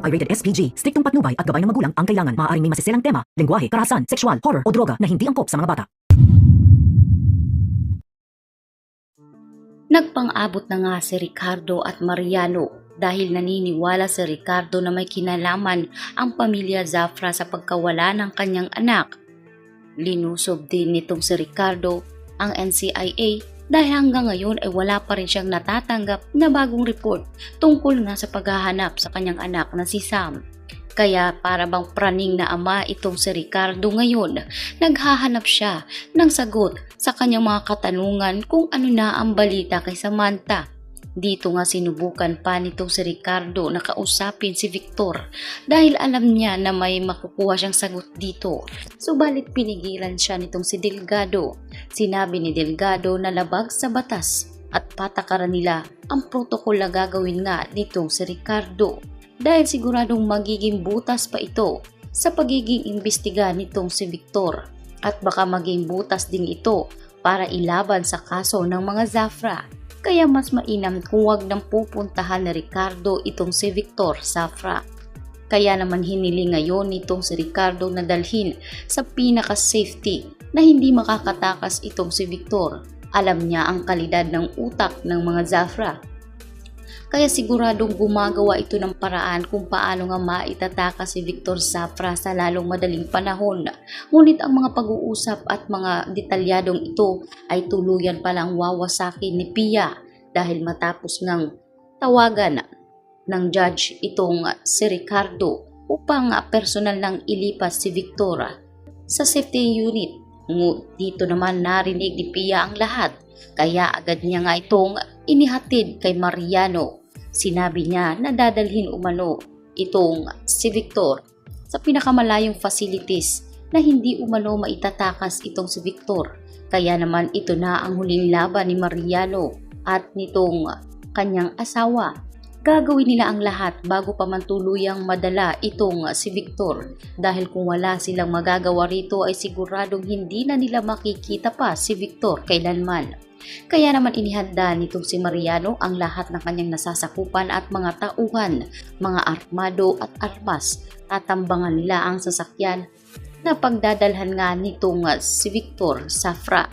ay rated SPG. Striktong patnubay at gabay ng magulang ang kailangan. Maaaring may masiselang tema, lengguwahe, karahasan, sexual, horror o droga na hindi angkop sa mga bata. Nagpang-abot na nga si Ricardo at Mariano dahil naniniwala si Ricardo na may kinalaman ang pamilya Zafra sa pagkawala ng kanyang anak. Linusob din nitong si Ricardo ang NCIA dahil hanggang ngayon ay wala pa rin siyang natatanggap na bagong report tungkol nga sa paghahanap sa kanyang anak na si Sam. Kaya para bang praning na ama itong si Ricardo ngayon, naghahanap siya ng sagot sa kanyang mga katanungan kung ano na ang balita kay Samantha. Dito nga sinubukan pa nitong si Ricardo na kausapin si Victor dahil alam niya na may makukuha siyang sagot dito. Subalit pinigilan siya nitong si Delgado. Sinabi ni Delgado na labag sa batas at patakaran nila ang protokol na gagawin nga nitong si Ricardo dahil siguradong magiging butas pa ito sa pagiging imbestiga nitong si Victor at baka maging butas din ito para ilaban sa kaso ng mga Zafra. Kaya mas mainam kung wag nang pupuntahan ni Ricardo itong si Victor Zafra. Kaya naman hiniling ngayon nitong si Ricardo na dalhin sa pinaka-safety na hindi makakatakas itong si Victor. Alam niya ang kalidad ng utak ng mga Zafra. Kaya siguradong gumagawa ito ng paraan kung paano nga maitatakas si Victor Zafra sa lalong madaling panahon. Ngunit ang mga pag-uusap at mga detalyadong ito ay tuluyan palang wawasakin ni Pia dahil matapos ngang tawagan ng judge itong si Ricardo upang personal nang ilipas si Victor sa safety unit. Dito naman narinig ni Pia ang lahat kaya agad niya nga itong inihatid kay Mariano. Sinabi niya na dadalhin umano itong si Victor sa pinakamalayong facilities na hindi umano maitatakas itong si Victor. Kaya naman ito na ang huling laban ni Mariano at nitong kanyang asawa. Gagawin nila ang lahat bago pa man tuluyang madala itong si Victor dahil kung wala silang magagawa rito ay siguradong hindi na nila makikita pa si Victor kailanman. Kaya naman inihanda nitong si Mariano ang lahat ng kanyang nasasakupan at mga tauhan, mga armado at armas. Tatambangan nila ang sasakyan na pagdadalhan nga nitong si Victor Zafra.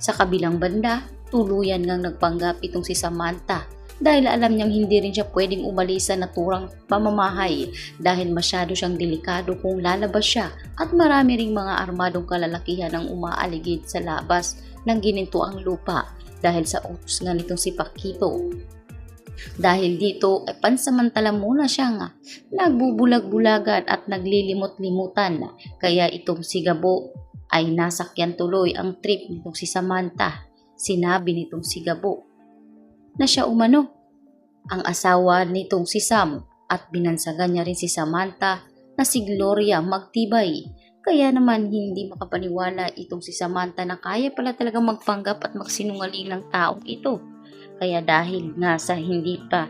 Sa kabilang banda, tuluyan ngang nagpanggap itong si Samantha dahil alam niyang hindi rin siya pwedeng umalis sa naturang pamamahay dahil masyado siyang delikado kung lalabas siya at marami ring mga armadong kalalakihan ang umaaligid sa labas ng ginintuang lupa dahil sa utos nga nitong si Paquito. Dahil dito ay pansamantala muna siyang nagbubulag-bulagan at naglilimot-limutan kaya itong si Gabo ay nasakyan tuloy ang trip nitong si Samantha. Sinabi nitong si Gabo na siya umano ang asawa nitong si Sam at binansagan niya rin si Samantha na si Gloria magtibay. Kaya naman hindi makapaniwala itong si Samantha na kaya pala talagang magpanggap at magsinungaling ng taong ito. Kaya dahil nga sa hindi pa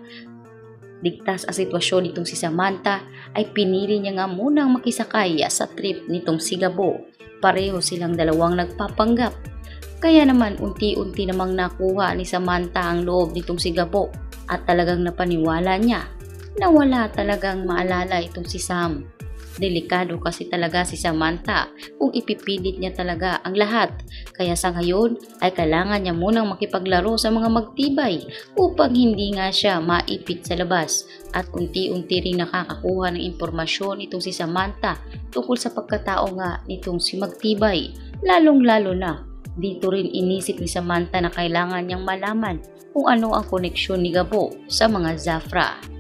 ligtas ang sitwasyon nitong si Samantha ay pinili niya nga munang makisakay sa trip nitong si Gabo. Pareho silang dalawang nagpapanggap. Kaya naman unti-unti namang nakuha ni Samantha ang loob nitong si Gabo at talagang napaniwala niya na wala talagang maalala itong si Sam. Delikado kasi talaga si Samantha kung ipipilit niya talaga ang lahat. Kaya sa ngayon ay kailangan niya munang makipaglaro sa mga magtibay upang hindi nga siya maipit sa labas. At unti-unti rin nakakakuha ng impormasyon itong si Samantha tungkol sa pagkatao nga nitong si magtibay. Lalong-lalo na dito rin inisip ni Samantha na kailangan niyang malaman kung ano ang koneksyon ni Gabo sa mga Zafra.